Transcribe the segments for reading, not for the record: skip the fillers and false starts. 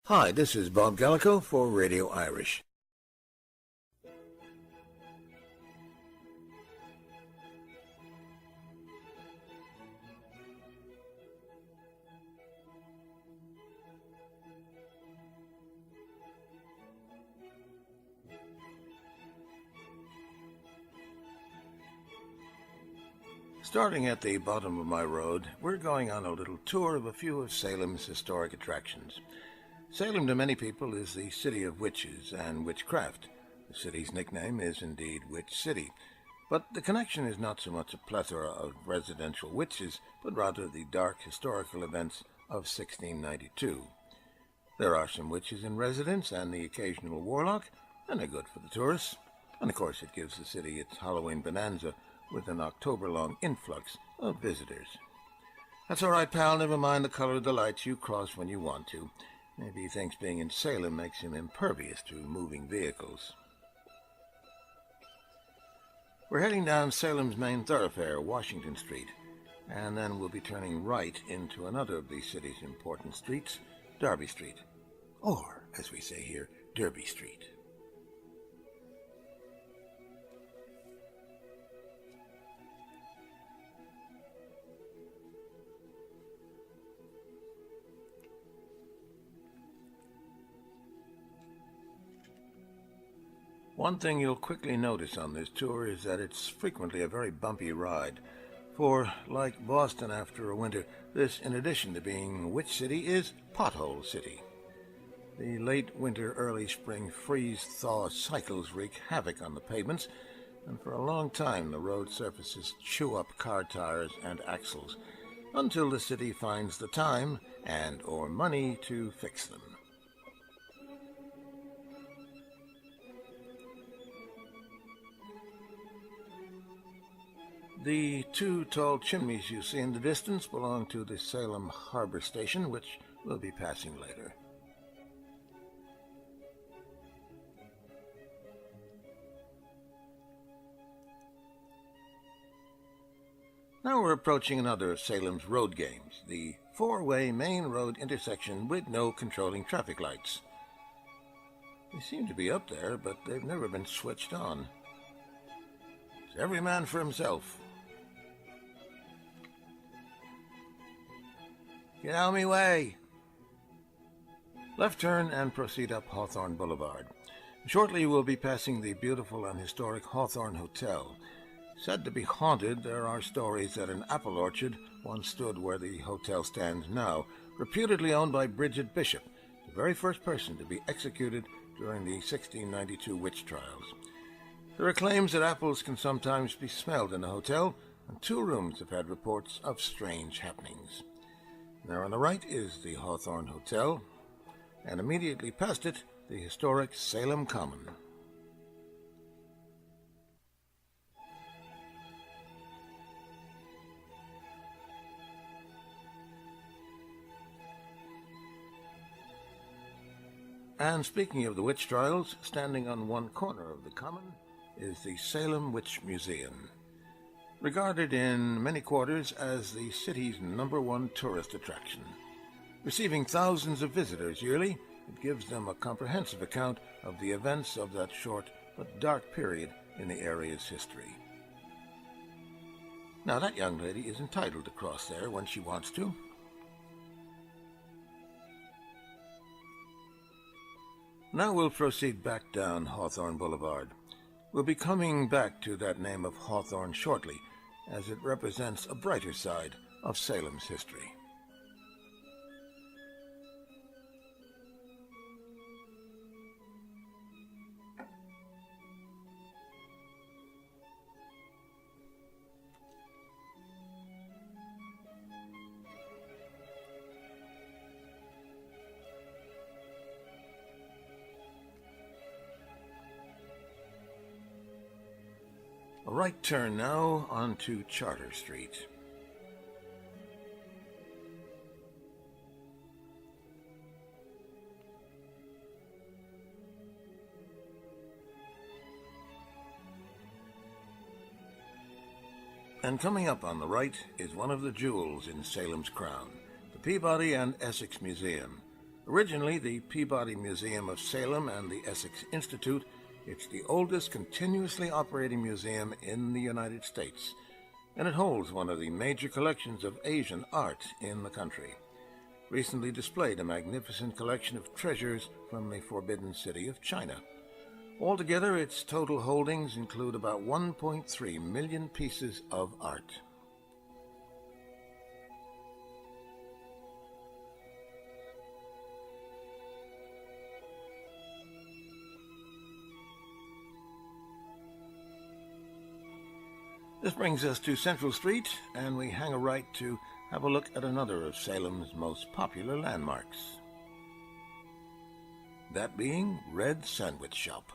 Hi, this is Bob Gallico for Radio Irish. Starting at the bottom of my road, we're going on a little tour of a few of Salem's historic attractions. Salem to many people is the city of witches and witchcraft. The city's nickname is indeed Witch City, but the connection is not so much a plethora of residential witches, but rather the dark historical events of 1692. There are some witches in residence and the occasional warlock, and they're good for the tourists. And of course it gives the city its Halloween bonanza with an October-long influx of visitors. That's all right, pal. Never mind the color of the lights. You cross when you want to. Maybe he thinks being in Salem makes him impervious to moving vehicles. We're heading down Salem's main thoroughfare, Washington Street, and then we'll be turning right into another of the city's important streets, Derby Street, or, as we say here, Derby Street. One thing you'll quickly notice on this tour is that it's frequently a very bumpy ride, for, like Boston after a winter, this, in addition to being Witch City, is Pothole City. The late winter, early spring freeze-thaw cycles wreak havoc on the pavements, and for a long time the road surfaces chew up car tires and axles, until the city finds the time and or money to fix them. The two tall chimneys you see in the distance belong to the Salem Harbor Station, which we'll be passing later. Now we're approaching another of Salem's road games, the four-way main road intersection with no controlling traffic lights. They seem to be up there, but they've never been switched on. It's every man for himself. Get out of me way! Left turn and proceed up Hawthorne Boulevard. Shortly we'll be passing the beautiful and historic Hawthorne Hotel. Said to be haunted, there are stories that an apple orchard once stood where the hotel stands now, reputedly owned by Bridget Bishop, the very first person to be executed during the 1692 witch trials. There are claims that apples can sometimes be smelled in the hotel, and two rooms have had reports of strange happenings. Now on the right is the Hawthorne Hotel, and immediately past it, the historic Salem Common. And speaking of the witch trials, standing on one corner of the Common is the Salem Witch Museum. Regarded in many quarters as the city's #1 tourist attraction. Receiving thousands of visitors yearly, it gives them a comprehensive account of the events of that short but dark period in the area's history. Now that young lady is entitled to cross there when she wants to. Now we'll proceed back down Hawthorne Boulevard. We'll be coming back to that name of Hawthorne shortly, as it represents a brighter side of Salem's history. A right turn now onto Charter Street. And coming up on the right is one of the jewels in Salem's crown, the Peabody and Essex Museum, Originally the Peabody Museum of Salem and the Essex Institute, it's the oldest continuously operating museum in the United States, and it holds one of the major collections of Asian art in the country. Recently displayed a magnificent collection of treasures from the Forbidden City of China. Altogether, its total holdings include about 1.3 million pieces of art. This brings us to Central Street, and we hang a right to have a look at another of Salem's most popular landmarks. That being Red Sandwich Shop.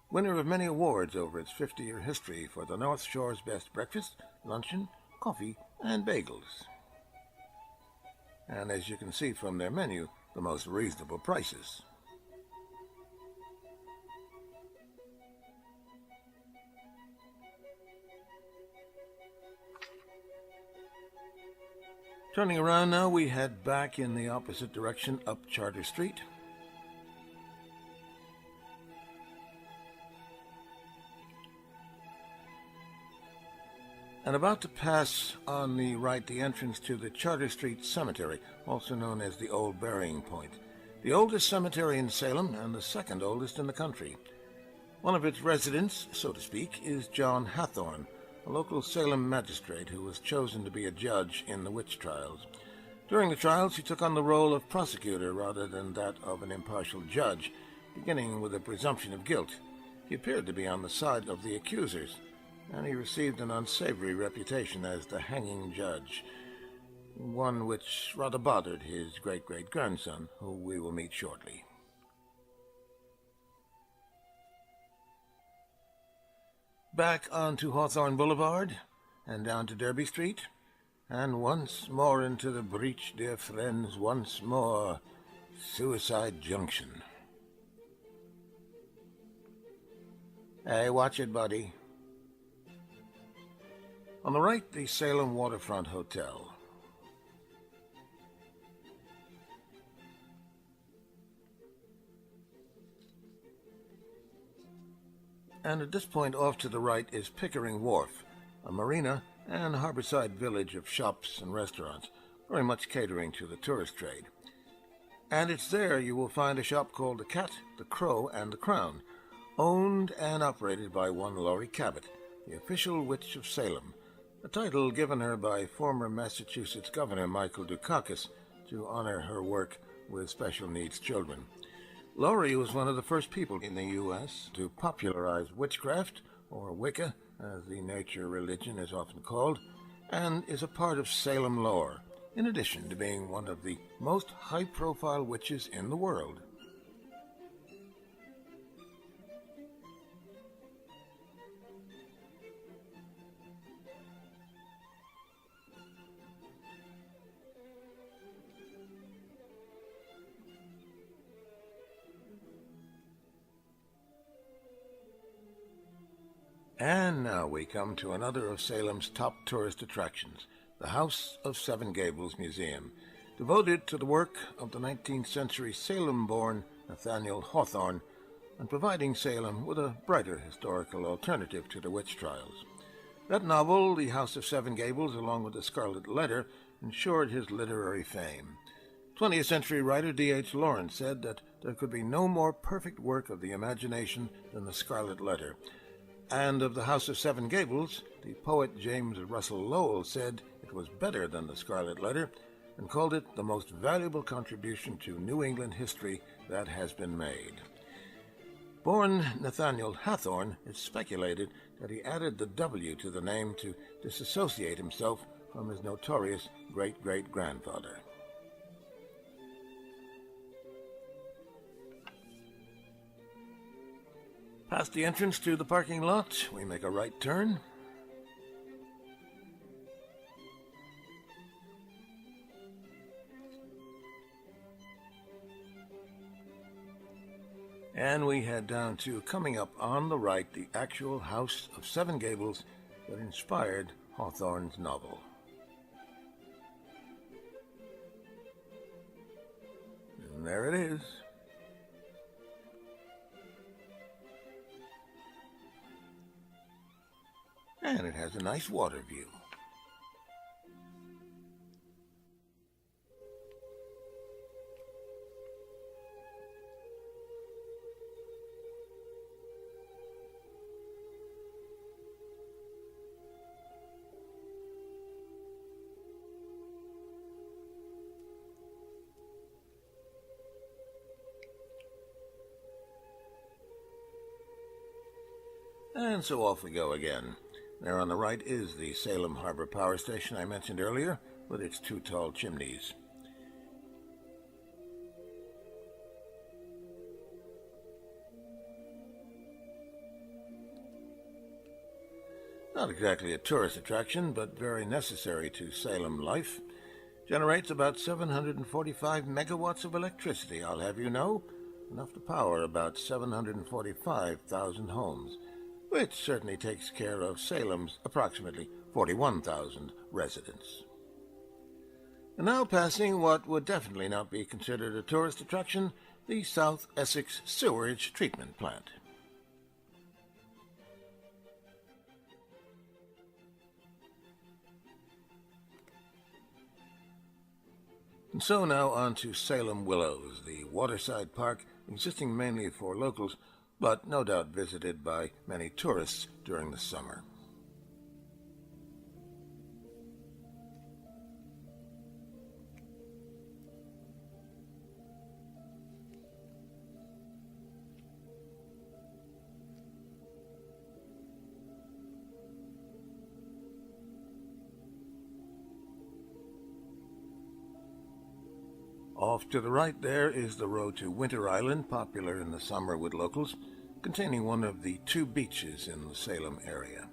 Winner of many awards over its 50-year history for the North Shore's best breakfast, luncheon, coffee, and bagels. And as you can see from their menu, the most reasonable prices. Turning around now, we head back in the opposite direction up Charter Street. And about to pass on the right the entrance to the Charter Street Cemetery, also known as the Old Burying Point, the oldest cemetery in Salem and the second oldest in the country. One of its residents, so to speak, is John Hathorne, a local Salem magistrate who was chosen to be a judge in the witch trials. During the trials, he took on the role of prosecutor rather than that of an impartial judge, beginning with a presumption of guilt. He appeared to be on the side of the accusers, and he received an unsavory reputation as the hanging judge, one which rather bothered his great-great-grandson, who we will meet shortly. Back onto Hawthorne Boulevard, and down to Derby Street, and once more into the breach, dear friends, once more, Suicide Junction. Hey, watch it, buddy. On the right, the Salem Waterfront Hotel. And at this point off to the right is Pickering Wharf, a marina and harborside village of shops and restaurants, very much catering to the tourist trade. And it's there you will find a shop called The Cat, The Crow, and The Crown, owned and operated by one Laurie Cabot, the official witch of Salem, a title given her by former Massachusetts Governor Michael Dukakis to honor her work with special needs children. Laurie was one of the first people in the U.S. to popularize witchcraft, or Wicca, as the nature religion is often called, and is a part of Salem lore, in addition to being one of the most high-profile witches in the world. And now we come to another of Salem's top tourist attractions, the House of Seven Gables Museum, devoted to the work of the 19th century Salem-born Nathaniel Hawthorne and providing Salem with a brighter historical alternative to the witch trials. That novel, The House of Seven Gables, along with The Scarlet Letter, ensured his literary fame. 20th century writer D.H. Lawrence said that there could be no more perfect work of the imagination than The Scarlet Letter. And of The House of Seven Gables, the poet James Russell Lowell said it was better than The Scarlet Letter and called it the most valuable contribution to New England history that has been made. Born Nathaniel Hathorne, it's speculated that he added the W to the name to disassociate himself from his notorious great-great-grandfather. Past the entrance to the parking lot, we make a right turn. And we head down to, coming up on the right, the actual House of Seven Gables that inspired Hawthorne's novel. And there it is. And it has a nice water view. And so off we go again. There on the right is the Salem Harbor Power Station I mentioned earlier, with its two tall chimneys. Not exactly a tourist attraction, but very necessary to Salem life. Generates about 745 megawatts of electricity, I'll have you know, enough to power about 745,000 homes, which certainly takes care of Salem's approximately 41,000 residents. And now passing what would definitely not be considered a tourist attraction, the South Essex Sewerage Treatment Plant. And so now on to Salem Willows, the waterside park existing mainly for locals, but no doubt visited by many tourists during the summer. Off to the right there is the road to Winter Island, popular in the summer with locals, containing one of the two beaches in the Salem area.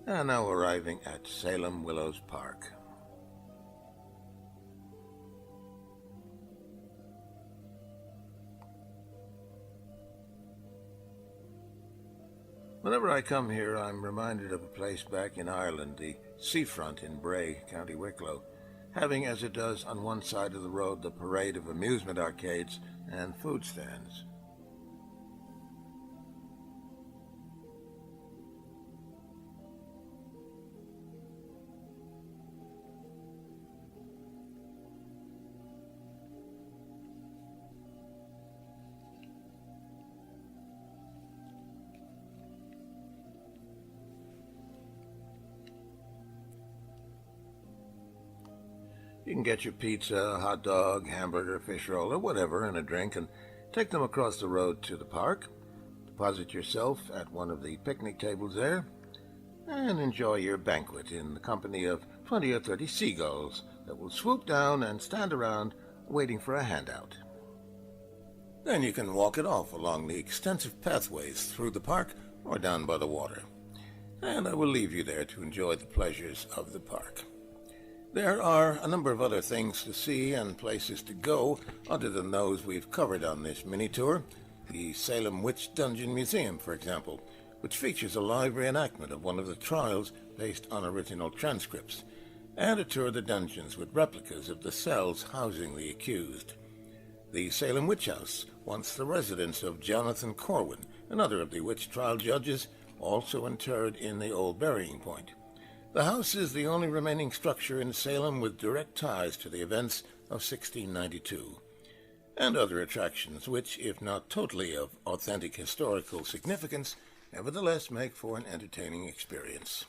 And now arriving at Salem Willows Park. Whenever I come here, I'm reminded of a place back in Ireland, the seafront in Bray, County Wicklow, having as it does on one side of the road the parade of amusement arcades and food stands. You can get your pizza, hot dog, hamburger, fish roll, or whatever, and a drink, and take them across the road to the park. Deposit yourself at one of the picnic tables there, and enjoy your banquet in the company of 20 or 30 seagulls that will swoop down and stand around waiting for a handout. Then you can walk it off along the extensive pathways through the park or down by the water. And I will leave you there to enjoy the pleasures of the park. There are a number of other things to see and places to go other than those we've covered on this mini-tour. The Salem Witch Dungeon Museum, for example, which features a live reenactment of one of the trials based on original transcripts, and a tour of the dungeons with replicas of the cells housing the accused. The Salem Witch House, once the residence of Jonathan Corwin, another of the witch trial judges, also interred in the old burying point. The house is the only remaining structure in Salem with direct ties to the events of 1692, and other attractions which, if not totally of authentic historical significance, nevertheless make for an entertaining experience.